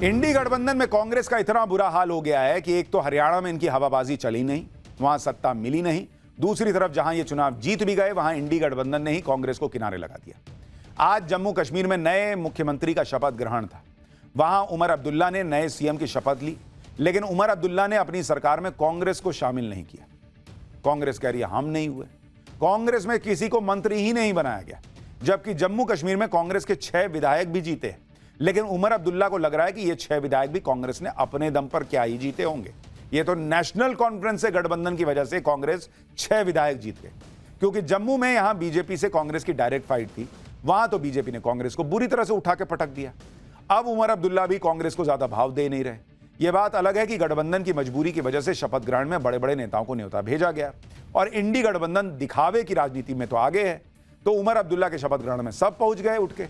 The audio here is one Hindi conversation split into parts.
इंडी गठबंधन में कांग्रेस का इतना बुरा हाल हो गया है कि एक तो हरियाणा में इनकी हवाबाजी चली नहीं, वहां सत्ता मिली नहीं। दूसरी तरफ जहां ये चुनाव जीत भी गए, वहां इंडी गठबंधन ने ही कांग्रेस को किनारे लगा दिया। आज जम्मू कश्मीर में नए मुख्यमंत्री का शपथ ग्रहण था। वहां उमर अब्दुल्ला ने नए सीएम की शपथ ली, लेकिन उमर अब्दुल्ला ने अपनी सरकार में कांग्रेस को शामिल नहीं किया। कांग्रेस कह रही है हम नहीं हुए, कांग्रेस में किसी को मंत्री ही नहीं बनाया गया। जबकि जम्मू कश्मीर में कांग्रेस के 6 विधायक भी जीते हैं, लेकिन उमर अब्दुल्ला को लग रहा है कि ये 6 विधायक भी कांग्रेस ने अपने दम पर क्या ही जीते होंगे। ये तो नेशनल कॉन्फ्रेंस से गठबंधन की वजह से कांग्रेस 6 विधायक जीत गए, क्योंकि जम्मू में यहां बीजेपी से कांग्रेस की डायरेक्ट फाइट थी। वहां तो बीजेपी ने कांग्रेस को बुरी तरह से उठा के पटक दिया। अब उमर अब्दुल्ला भी कांग्रेस को ज्यादा भाव दे नहीं रहे। यह बात अलग है कि गठबंधन की मजबूरी की वजह से शपथ ग्रहण में बड़े बड़े नेताओं को न्योता भेजा गया और इंडी गठबंधन दिखावे की राजनीति में तो आगे है, तो उमर अब्दुल्ला के शपथ ग्रहण में सब पहुंच गए उठ के।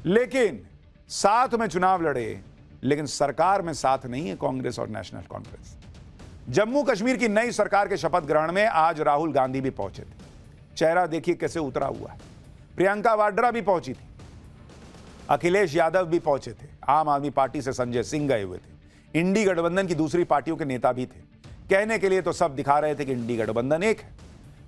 लेकिन साथ में चुनाव लड़े, लेकिन सरकार में साथ नहीं है कांग्रेस और नेशनल कॉन्फ्रेंस। जम्मू कश्मीर की नई सरकार के शपथ ग्रहण में आज राहुल गांधी भी पहुंचे थे। चेहरा देखिए कैसे उतरा हुआ है। प्रियंका वाड्रा भी पहुंची थी, अखिलेश यादव भी पहुंचे थे, आम आदमी पार्टी से संजय सिंह गए हुए थे, इंडी गठबंधन की दूसरी पार्टियों के नेता भी थे। कहने के लिए तो सब दिखा रहे थे कि इंडी गठबंधन एक है,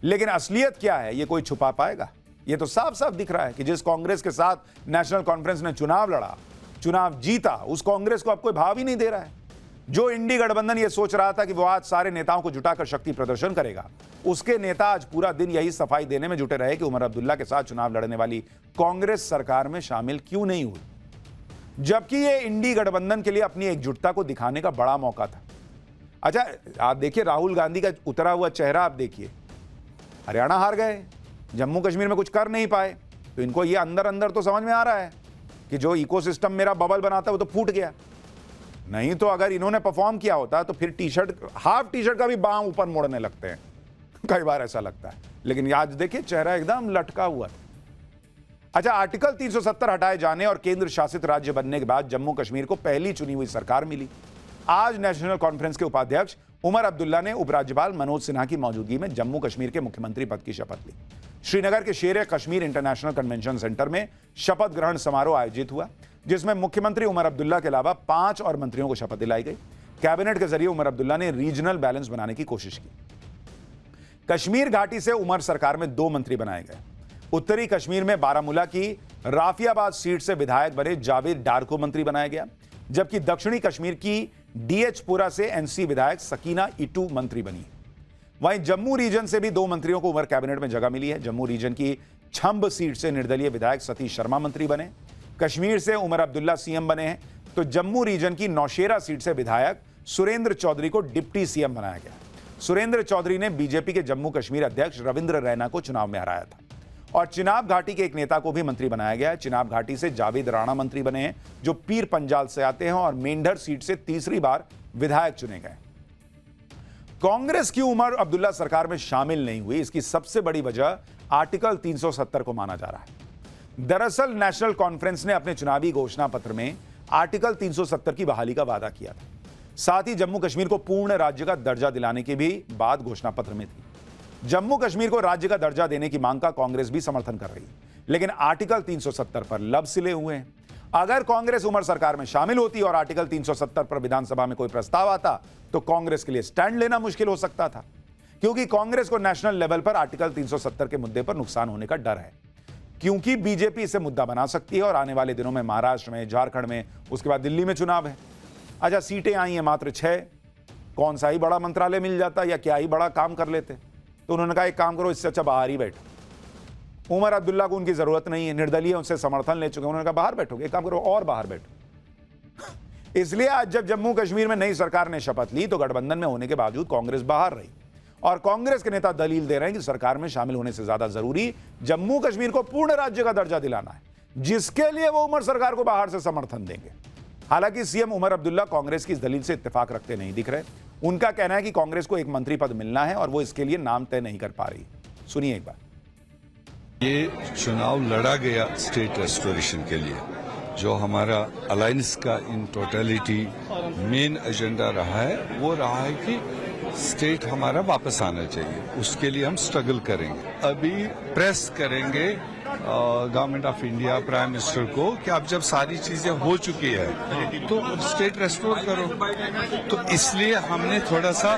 लेकिन असलियत क्या है ये कोई छुपा पाएगा? ये तो साफ साफ दिख रहा है कि जिस कांग्रेस के साथ नेशनल कॉन्फ्रेंस ने चुनाव लड़ा, चुनाव जीता, उस कांग्रेस को अब कोई भाव ही नहीं दे रहा है। जो इंडी गठबंधन ये सोच रहा था कि वो आज सारे नेताओं को जुटाकर शक्ति प्रदर्शन करेगा, उसके नेता आज पूरा दिन यही सफाई देने में जुटे रहे कि उमर अब्दुल्ला के साथ चुनाव लड़ने वाली कांग्रेस सरकार में शामिल क्यों नहीं हुई, जबकि ये इंडी गठबंधन के लिए अपनी एकजुटता को दिखाने का बड़ा मौका था। अच्छा, आप देखिए राहुल गांधी का उतरा हुआ चेहरा, आप देखिए। हरियाणा हार गए, जम्मू कश्मीर में कुछ कर नहीं पाए, तो इनको ये अंदर अंदर तो समझ में आ रहा है कि जो इकोसिस्टम मेरा बबल बनाता है वो तो फूट गया। नहीं तो अगर इन्होंने परफॉर्म किया होता तो फिर टी-शर्ट, हाफ टी-शर्ट का भी बांह ऊपर मोड़ने लगते हैं, कई बार ऐसा लगता है। लेकिन आज देखिए चेहरा एकदम लटका हुआ था। अच्छा, आर्टिकल 370 हटाए जाने और केंद्र शासित राज्य बनने के बाद जम्मू कश्मीर को पहली चुनी हुई सरकार मिली। आज नेशनल कॉन्फ्रेंस के उपाध्यक्ष उमर अब्दुल्ला ने उपराज्यपाल मनोज सिन्हा की मौजूदगी में जम्मू कश्मीर के मुख्यमंत्री पद की शपथ ली। श्रीनगर के शेर कश्मीर इंटरनेशनल कन्वेंशन सेंटर में शपथ ग्रहण समारोह आयोजित हुआ, जिसमें मुख्यमंत्री उमर अब्दुल्ला के अलावा 5 और मंत्रियों को शपथ दिलाई गई। कैबिनेट के जरिए उमर अब्दुल्ला ने रीजनल बैलेंस बनाने की कोशिश की। कश्मीर घाटी से उमर सरकार में 2 मंत्री बनाए गए। उत्तरी कश्मीर में बारामूला की राफियाबाद सीट से विधायक बने जावेद डार को मंत्री बनाया गया, जबकि दक्षिणी कश्मीर की डीएचपुरा से एनसी विधायक सकीना इटू मंत्री बनी। वहीं जम्मू रीजन से भी 2 मंत्रियों को उमर कैबिनेट में जगह मिली है। जम्मू रीजन की छंब सीट से निर्दलीय विधायक सतीश शर्मा मंत्री बने। कश्मीर से उमर अब्दुल्ला सीएम बने हैं, तो जम्मू रीजन की नौशेरा सीट से विधायक सुरेंद्र चौधरी को डिप्टी सीएम बनाया गया। सुरेंद्र चौधरी ने बीजेपी के जम्मू कश्मीर अध्यक्ष रविंद्र रैना को चुनाव में हराया था। और चिनाब घाटी के एक नेता को भी मंत्री बनाया गया है। चिनाब घाटी से जावेद राणा मंत्री बने हैं, जो पीर पंजाल से आते हैं और मेंढर सीट से तीसरी बार विधायक चुने गए। कांग्रेस की उमर अब्दुल्ला सरकार में शामिल नहीं हुई, इसकी सबसे बड़ी वजह आर्टिकल 370 को माना जा रहा है। दरअसल नेशनल कॉन्फ्रेंस ने अपने चुनावी घोषणा पत्र में आर्टिकल 370 की बहाली का वादा किया था। साथ ही जम्मू कश्मीर को पूर्ण राज्य का दर्जा दिलाने की भी बात घोषणा पत्र में थी। जम्मू कश्मीर को राज्य का दर्जा देने की मांग का कांग्रेस भी समर्थन कर रही है, लेकिन आर्टिकल 370 पर लब सिले हुए हैं। अगर कांग्रेस उमर सरकार में शामिल होती और आर्टिकल 370 पर विधानसभा में कोई प्रस्ताव आता, तो कांग्रेस के लिए स्टैंड लेना मुश्किल हो सकता था, क्योंकि कांग्रेस को नेशनल लेवल पर आर्टिकल 370 के मुद्दे पर नुकसान होने का डर है, क्योंकि बीजेपी इसे मुद्दा बना सकती है और आने वाले दिनों में महाराष्ट्र में, झारखंड में, उसके बाद दिल्ली में चुनाव है। अच्छा, सीटें आई हैं मात्र 6, कौन सा ही बड़ा मंत्रालय मिल जाता या क्या ही बड़ा काम कर लेते। तो उन्होंने कहा एक काम करो, इससे अच्छा बाहर ही बैठो। उमर अब्दुल्ला को उनकी जरूरत नहीं है, निर्दलीय उनसे समर्थन ले चुके हैं। उन्होंने कहा बाहर बैठोगे, एक काम करो और बाहर बैठो। इसलिए आज जब जम्मू कश्मीर में नई सरकार ने शपथ ली, तो गठबंधन में होने के बावजूद कांग्रेस बाहर रही और कांग्रेस के नेता दलील दे रहे हैं कि सरकार में शामिल होने से ज्यादा जरूरी जम्मू कश्मीर को पूर्ण राज्य का दर्जा दिलाना है, जिसके लिए वो उमर सरकार को बाहर से समर्थन देंगे। हालांकि सीएम उमर अब्दुल्ला कांग्रेस की इस दलील से इत्तेफाक रखते नहीं दिख रहे। उनका कहना है कि कांग्रेस को एक मंत्री पद मिलना है और वो इसके लिए नाम तय नहीं कर पा रही। सुनिए एक बार। ये चुनाव लड़ा गया स्टेट रेस्टोरेशन के लिए, जो हमारा अलायंस का इन टोटलिटी मेन एजेंडा रहा है, वो रहा है कि स्टेट हमारा वापस आना चाहिए। उसके लिए हम स्ट्रगल करेंगे, अभी प्रेस करेंगे government of India, prime minister को कि अब जब सारी चीजें हो चुकी है तो स्टेट रेस्टोर करो। तो इसलिए हमने थोड़ा सा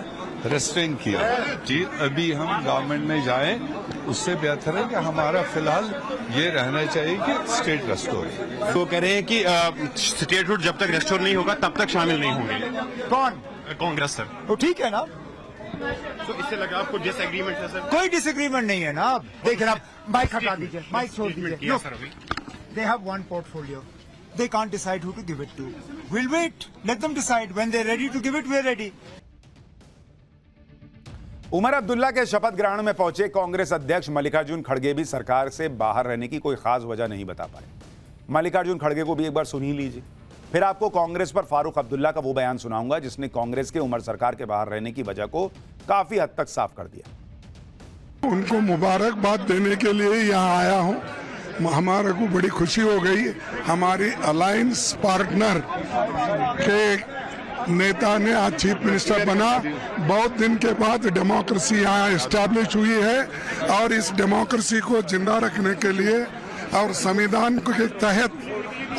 रेस्ट्रेन किया कि अभी हम गवर्नमेंट में जाएं, उससे बेहतर है कि हमारा फिलहाल ये रहना चाहिए कि स्टेट रेस्टोर। तो कह रहे हैं कि स्टेटहुड जब तक रेस्टोर नहीं होगा तब तक शामिल नहीं होंगे। कौन? कांग्रेस सर। तो ठीक है ना, तो इससे लगा आपको डिसएग्रीमेंट है सर? कोई डिसएग्रीमेंट नहीं है ना। देखिए ना, माइक हटा दीजिए, माइक छोड़ दीजिए। सर अभी They have one portfolio. They can't decide who to give it to. We'll wait. Let them decide. When they're ready to give it, we're ready. Omar Abdullah के शपथ ग्रहण में पहुंचे कांग्रेस अध्यक्ष मल्लिकार्जुन खड़गे भी सरकार से बाहर रहने की कोई खास वजह नहीं बता पाए। मल्लिकार्जुन खड़गे को भी एक बार सुन ही लीजिए, फिर आपको कांग्रेस पर फारूक अब्दुल्ला का वो बयान सुनाऊंगा जिसने कांग्रेस के उमर सरकार के बाहर रहने की वजह को काफी हद तक साफ कर दिया। उनको मुबारकबाद देने के लिए यहाँ आया हूँ। हमारे को बड़ी खुशी हो गई। हमारी अलायंस पार्टनर के नेता ने आज चीफ मिनिस्टर बना। बहुत दिन के बाद डेमोक्रेसी यहाँ एस्टैब्लिश हुई है और इस डेमोक्रेसी को जिंदा रखने के लिए और संविधान के तहत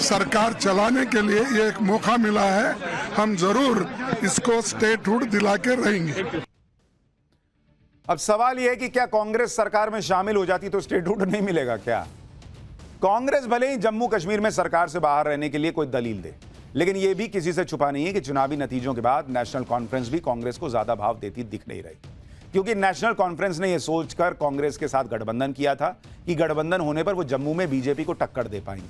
सरकार चलाने के लिए ये एक मौका मिला है। हम जरूर इसको स्टेटहुड दिला के रहेंगे। अब सवाल यह है कि क्या कांग्रेस सरकार में शामिल हो जाती तो स्टेटहुड नहीं मिलेगा क्या? कांग्रेस भले ही जम्मू कश्मीर में सरकार से बाहर रहने के लिए कोई दलील दे, लेकिन यह भी किसी से छुपा नहीं है कि चुनावी नतीजों के बाद नेशनल कॉन्फ्रेंस भी कांग्रेस को ज्यादा भाव देती दिख नहीं रही, क्योंकि नेशनल कॉन्फ्रेंस ने यह सोचकर कांग्रेस के साथ गठबंधन किया था कि गठबंधन होने पर वो जम्मू में बीजेपी को टक्कर दे पाएंगे,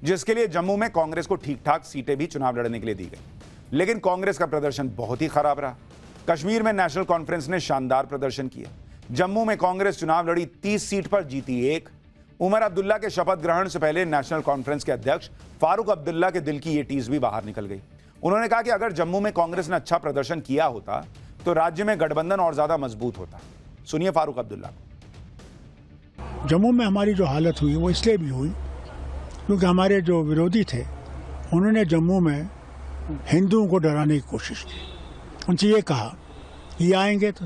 जिसके लिए जम्मू में कांग्रेस को ठीक ठाक सीटें भी चुनाव लड़ने के लिए दी गई। लेकिन कांग्रेस का प्रदर्शन बहुत ही खराब रहा। कश्मीर में नेशनल कॉन्फ्रेंस ने शानदार प्रदर्शन किया। जम्मू में कांग्रेस चुनाव लड़ी, 30 सीट पर जीती 1। उमर अब्दुल्ला के शपथ ग्रहण से पहले नेशनल कॉन्फ्रेंस के अध्यक्ष फारूक अब्दुल्ला के दिल की ये टीज भी बाहर निकल गई। उन्होंने कहा कि अगर जम्मू में कांग्रेस ने अच्छा प्रदर्शन किया होता तो राज्य में गठबंधन और ज्यादा मजबूत होता। सुनिए फारूक अब्दुल्ला। जम्मू में हमारी जो हालत हुई वो इसलिए भी हुई क्योंकि हमारे जो विरोधी थे उन्होंने जम्मू में हिंदुओं को डराने की कोशिश की। उनसे ये कहा ये आएंगे तो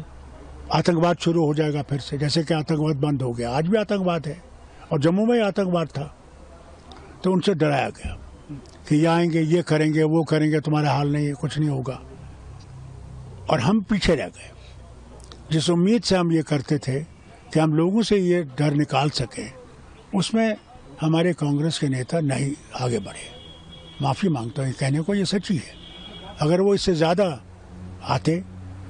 आतंकवाद शुरू हो जाएगा फिर से, जैसे कि आतंकवाद बंद हो गया। आज भी आतंकवाद है और जम्मू में ही आतंकवाद था। तो उनसे डराया गया कि ये आएंगे, ये करेंगे, वो करेंगे, तुम्हारा हाल नहीं है, कुछ नहीं होगा। और हम पीछे रह गए। जिस उम्मीद से हम ये करते थे कि हम लोगों से ये डर निकाल सकें, उसमें हमारे कांग्रेस के नेता नहीं आगे बढ़े। माफ़ी मांगता हूँ कहने को, ये सच्ची है। अगर वो इससे ज़्यादा आते,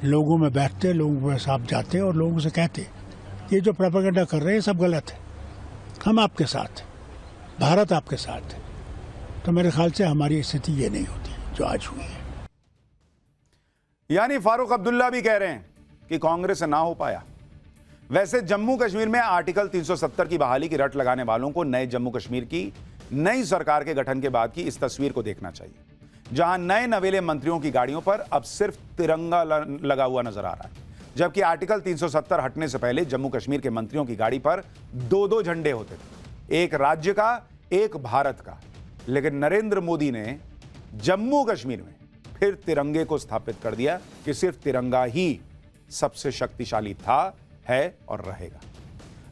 लोगों में बैठते, लोगों के साथ जाते और लोगों से कहते ये जो प्रोपेगेंडा कर रहे हैं सब गलत है, हम आपके साथ हैं, भारत आपके साथ है, तो मेरे ख्याल से हमारी स्थिति ये नहीं होती जो आज हुई है। यानी फारूक अब्दुल्ला भी कह रहे हैं कि कांग्रेस से ना हो पाया। वैसे जम्मू कश्मीर में आर्टिकल 370 की बहाली की रट लगाने वालों को नए जम्मू कश्मीर की नई सरकार के गठन के बाद की इस तस्वीर को देखना चाहिए, जहां नए नवेले मंत्रियों की गाड़ियों पर अब सिर्फ तिरंगा लगा हुआ नजर आ रहा है, जबकि आर्टिकल 370 हटने से पहले जम्मू कश्मीर के मंत्रियों की गाड़ी पर 2-2 झंडे होते थे, एक राज्य का, एक भारत का। लेकिन नरेंद्र मोदी ने जम्मू कश्मीर में फिर तिरंगे को स्थापित कर दिया कि सिर्फ तिरंगा ही सबसे शक्तिशाली था, है और रहेगा।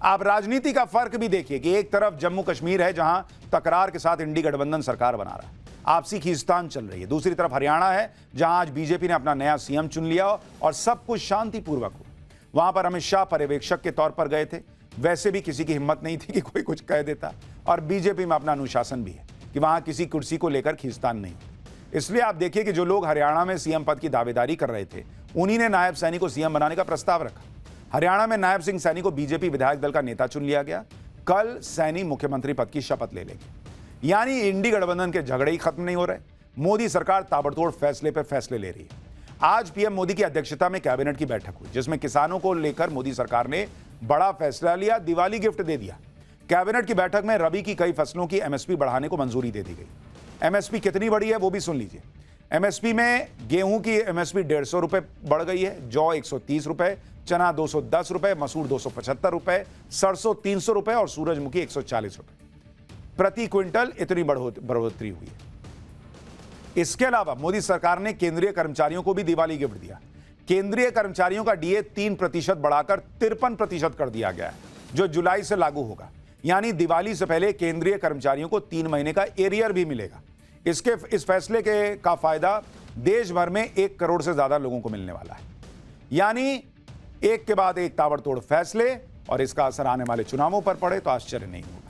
आप राजनीति का फर्क भी देखिए कि एक तरफ जम्मू कश्मीर है जहां तकरार के साथ इंडी गठबंधन सरकार बना रहा है, आपसी खींचतान चल रही है। दूसरी तरफ हरियाणा है जहां आज बीजेपी ने अपना नया सीएम चुन लिया और सब कुछ शांतिपूर्वक हो। वहां पर अमित शाह पर्यवेक्षक के तौर पर गए थे। वैसे भी किसी की हिम्मत नहीं थी कि कोई कुछ कह देता, और बीजेपी में अपना अनुशासन भी है कि वहां किसी कुर्सी को लेकर खींचतान नहीं। इसलिए आप देखिए कि जो लोग हरियाणा में सीएम पद की दावेदारी कर रहे थे, उन्हीं ने नायब सैनी को सीएम बनाने का प्रस्ताव रखा। हरियाणा में नायब सिंह सैनी को बीजेपी विधायक दल का नेता चुन लिया गया। कल सैनी मुख्यमंत्री पद की शपथ ले लेंगे। यानी इंडी गठबंधन के झगड़े ही खत्म नहीं हो रहे। मोदी सरकार ताबड़तोड़ फैसले पर फैसले ले रही है। आज पीएम मोदी की अध्यक्षता में कैबिनेट की बैठक हुई, जिसमें किसानों को लेकर मोदी सरकार ने बड़ा फैसला लिया, दिवाली गिफ्ट दे दिया। कैबिनेट की बैठक में रबी की कई फसलों की एमएसपी बढ़ाने को मंजूरी दे दी गई। एमएसपी कितनी बढ़ी है वो भी सुन लीजिए। एमएसपी में गेहूं की एमएसपी 150 रुपए बढ़ गई है, जौ 130 रुपए, चना 210 रुपए, मसूर 275 रुपए, सरसों 300 रुपए और सूरजमुखी 140 रुपए प्रति क्विंटल। इतनी बढ़ोतरी हुई है। इसके अलावा मोदी सरकार ने केंद्रीय कर्मचारियों को भी दिवाली गिफ्ट दिया। केंद्रीय कर्मचारियों का डीए 3% बढ़ाकर 53% कर दिया गया है, जो जुलाई से लागू होगा। यानी दिवाली से पहले केंद्रीय कर्मचारियों को 3 महीने का एरियर भी मिलेगा। इस फैसले का फायदा देश भर में 1 करोड़ से ज्यादा लोगों को मिलने वाला है। यानी एक के बाद एक ताबड़तोड़ फैसले, और इसका असर आने वाले चुनावों पर पड़े तो आश्चर्य नहीं होगा।